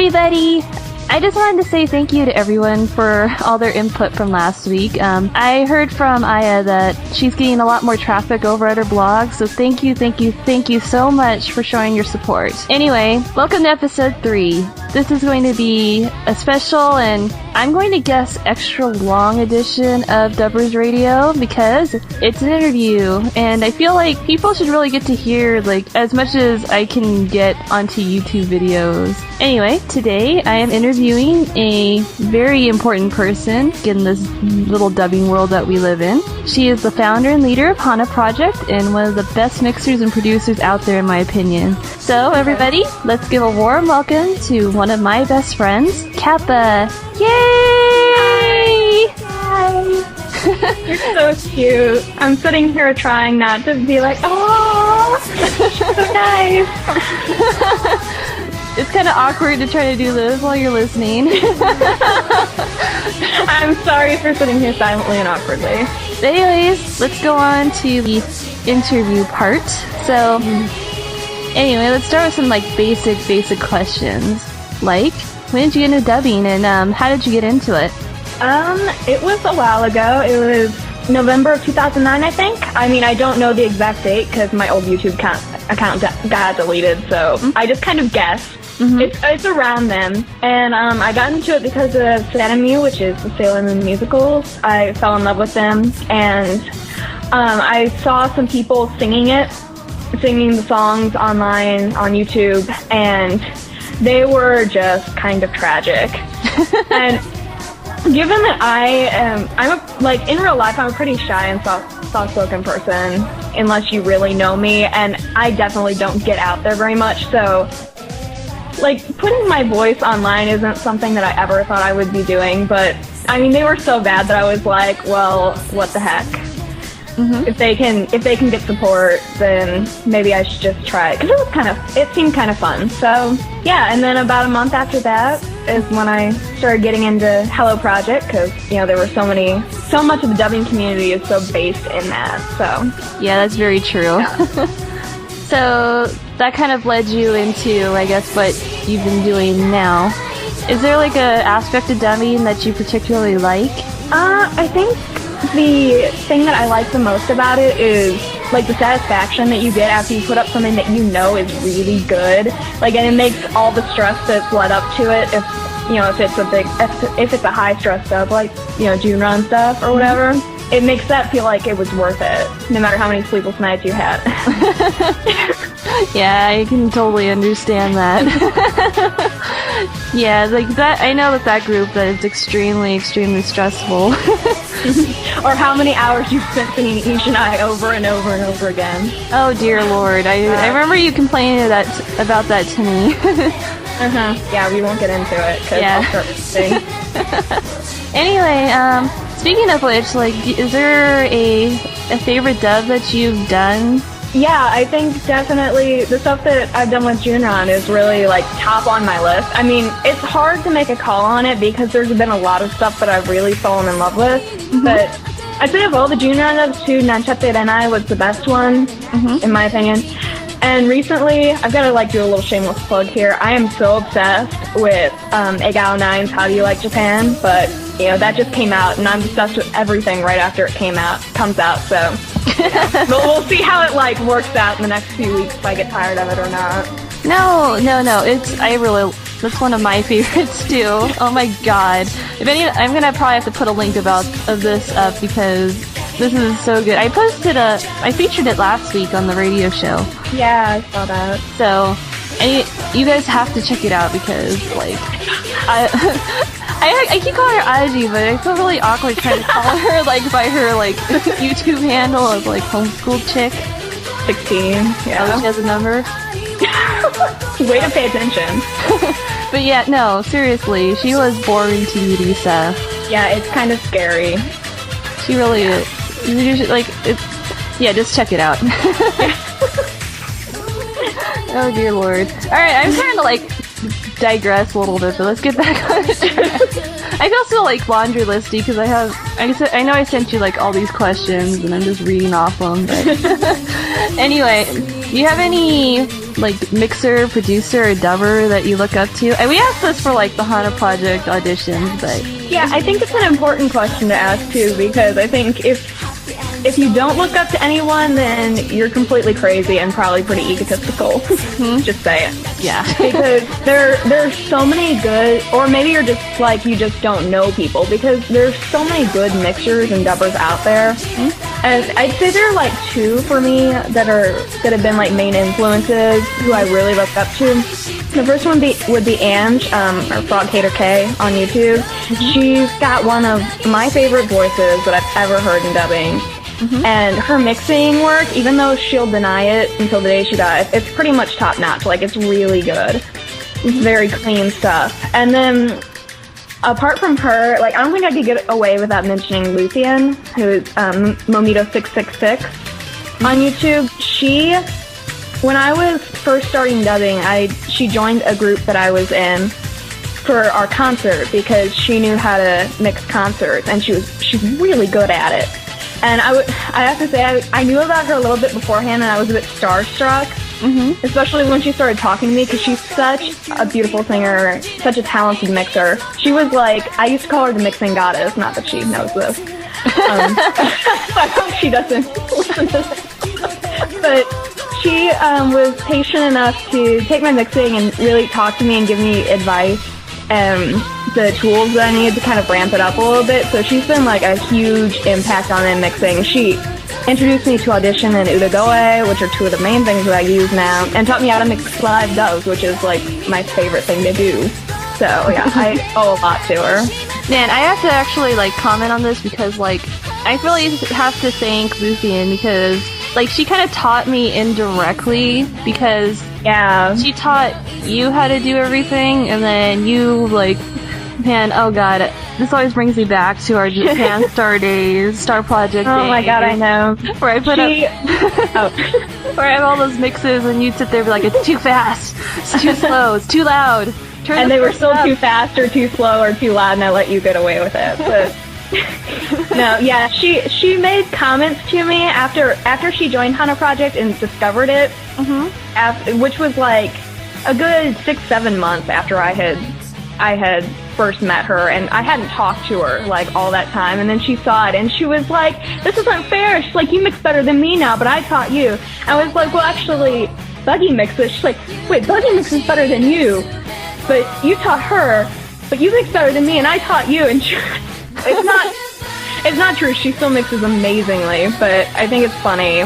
everybody! I just wanted to say thank you to everyone for all their input from last week. I heard from Aya that she's getting a lot more traffic over at her blog, so thank you so much for showing your support. Anyway, welcome to episode 3. This is going to be a special and I'm going to guess extra long edition of Dubbers Radio because it's an interview and I feel like people should really get to hear like as much as I can get onto YouTube videos. Anyway, today I am interviewing a very important person in this little dubbing world that we live in. She is the founder and leader of Hana Project and one of the best mixers and producers out there in my opinion. So everybody, let's give a warm welcome to one of my best friends, Kappa. Yay! Hi! You're so cute. I'm sitting here trying not to be like, oh, so nice. It's kind of awkward to try to do this while you're listening. I'm sorry for sitting here silently and awkwardly. Anyways, let's go on to the interview part. So, anyway, let's start with some like basic questions. Like, when did you get into dubbing and how did you get into it? It was a while ago. It was November of 2009, I think. I mean, I don't know the exact date because my old YouTube account got deleted, so I just kind of guessed. It's around then, and I got into it because of Sanemu, which is the Sailor Moon musicals. I fell in love with them, and I saw some people singing the songs online on YouTube, and they were just kind of tragic. And given that I'm in real life, I'm a pretty shy and soft-spoken person, unless you really know me, and I definitely don't get out there very much, so like, putting my voice online isn't something that I ever thought I would be doing, but, I mean, they were so bad that I was like, well, what the heck? If they can get support, then maybe I should just try it, because it seemed kind of fun, so, yeah, and then about a month after that is when I started getting into Hana Project, because, you know, there were so much of the dubbing community is so based in that, so. Yeah, that's very true. Yeah. So that kind of led you into, I guess, what you've been doing now. Is there like a aspect of dubbing that you particularly like? I think the thing that I like the most about it is like the satisfaction that you get after you put up something that you know is really good. Like, and it makes all the stress that's led up to it. If it's a high stress dub, like, you know, Junran stuff or whatever. It makes that feel like it was worth it, no matter how many sleepless nights you had. Yeah, I can totally understand that. Yeah, like that. I know that group that is extremely stressful. Or how many hours you've spent singing Ishinai over and over and over again. Oh dear lord, I remember you complaining about that to me. Yeah, we won't get into it, because I'll start singing. Anyway, speaking of which, like, is there a favorite dub that you've done? Yeah, I think definitely the stuff that I've done with Junran is really, like, top on my list. I mean, it's hard to make a call on it because there's been a lot of stuff that I've really fallen in love with. But I'd say of all the Junran dubs too, Nanchatte Renai was the best one, in my opinion. And recently, I've got to, like, do a little shameless plug here. I am so obsessed with Egao 9's How Do You Like Japan? But, you know, that just came out, and I'm obsessed with everything right after it comes out, so. Yeah. But we'll see how it, like, works out in the next few weeks if I get tired of it or not. No. That's one of my favorites, too. Oh my god. I'm gonna probably have to put a link of this up because this is so good. I featured it last week on the radio show. Yeah, I saw that. So, you guys have to check it out because, like, I keep calling her Aji, but I feel really awkward trying to call her, like, by her, like, YouTube handle of, like, homeschool chick. 16, yeah. Oh, she has a number? Way to pay attention. But yeah, no, seriously, she was boring to you, Lisa. Yeah, it's kind of scary. She really is. Just check it out. Oh dear lord. Alright, I'm trying to, like, digress a little bit, but let's get back on track. I feel so, like, laundry listy because I know I sent you, like, all these questions and I'm just reading off them, but anyway, do you have any like mixer, producer, or dubber that you look up to? And we asked this for like the Hana Project auditions, but yeah, I think it's an important question to ask too, because I think if you don't look up to anyone, then you're completely crazy and probably pretty egotistical. Just say it. yeah. Because there's so many good, or maybe you're just like, you just don't know people, because there's so many good mixers and dubbers out there. And I'd say there are like two for me that have been like main influences who I really looked up to. The first one would be Ange, or Frog Hater K on YouTube. She's got one of my favorite voices that I've ever heard in dubbing. And her mixing work, even though she'll deny it until the day she dies, it's pretty much top notch. Like, it's really good. It's very clean stuff. And then, apart from her, like, I don't think I could get away without mentioning Luthien, who's Momito666 on YouTube. When I was first starting dubbing, she joined a group that I was in for our concert because she knew how to mix concerts, and she's really good at it. And I have to say, I knew about her a little bit beforehand, and I was a bit starstruck, especially when she started talking to me, because she's such a beautiful singer, such a talented mixer. She was like, I used to call her the mixing goddess, not that she knows this. I hope she doesn't listen to this. But she was patient enough to take my mixing and really talk to me and give me advice and the tools that I needed to kind of ramp it up a little bit. So she's been like a huge impact on my mixing. She introduced me to Audition and Utagoe, which are two of the main things that I use now, and taught me how to mix live dubs, which is like my favorite thing to do. So yeah, I owe a lot to her. Man, I have to actually like comment on this because like I really have to thank Luthien because like she kind of taught me indirectly because she taught you how to do everything, and then you like, man, oh god, this always brings me back to our Japan Star days, Star Project days. Oh my god, I know. Where I put where I have all those mixes and you'd sit there and be like, it's too fast, it's too slow, it's too loud. And they were still too fast or too slow or too loud, and I let you get away with it. But no, yeah, she made comments to me after she joined Hana Project and discovered it, which was like a good 6-7 months after I had first met her, and I hadn't talked to her like all that time. And then she saw it, and she was like, "This isn't fair." She's like, "You mix better than me now, but I taught you." I was like, "Well, actually, Buggy mixes." She's like, "Wait, Buggy mixes better than you, but you taught her, but you mix better than me, and I taught you." And it's not true. She still mixes amazingly, but I think it's funny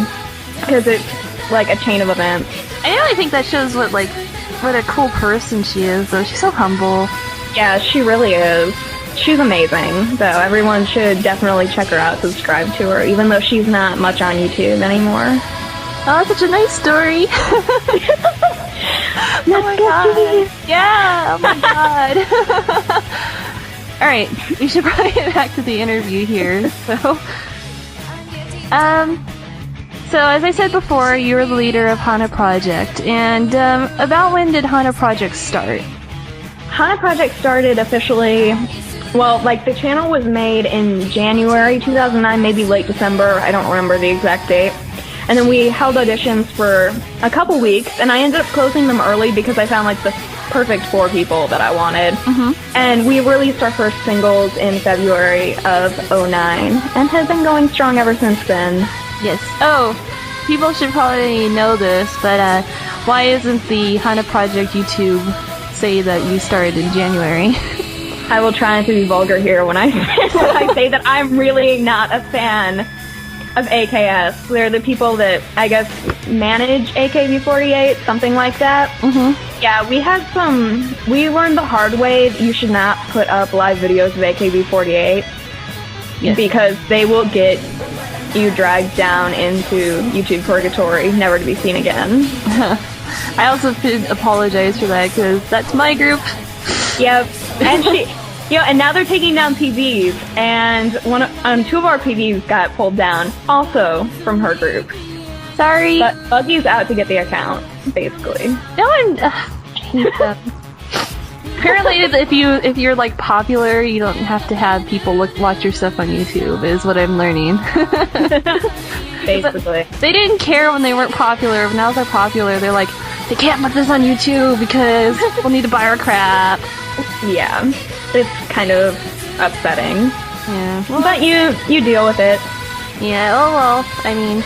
because it's like a chain of events. I really think that shows what a cool person she is, though. She's so humble. Yeah, she really is. She's amazing, though. Everyone should definitely check her out, subscribe to her, even though she's not much on YouTube anymore. Oh, such a nice story. Oh my god. Yeah, oh my god. Alright, we should probably get back to the interview here. So as I said before, you were the leader of Hana Project, and about when did Hana Project start? Hana Project started officially, well, like the channel was made in January 2009, maybe late December, I don't remember the exact date. And then we held auditions for a couple weeks, and I ended up closing them early because I found like the perfect 4 people that I wanted. And we released our first singles in February of 2009, and have been going strong ever since then. Yes. Oh, people should probably know this, but why isn't the Hana Project YouTube say that you started in January? I will try not to be vulgar here when I say that I'm really not a fan of AKS. They're the people that, I guess, manage AKB48, something like that. Yeah, we learned the hard way that you should not put up live videos of AKB48 because they will get you dragged down into YouTube purgatory, never to be seen again. I also should apologize for that because that's my group. Yep, and and now they're taking down PVs, and 2 of our PVs got pulled down, also from her group. Sorry. But Buggy's out to get the account, basically. No one. Apparently, if you're like popular, you don't have to have people watch your stuff on YouTube. Is what I'm learning. Basically, they didn't care when they weren't popular. Now they're popular. They're like, they can't put this on YouTube because we'll need to buy our crap. Yeah, it's kind of upsetting. Yeah. Well, But you deal with it. yeah, oh well, I mean,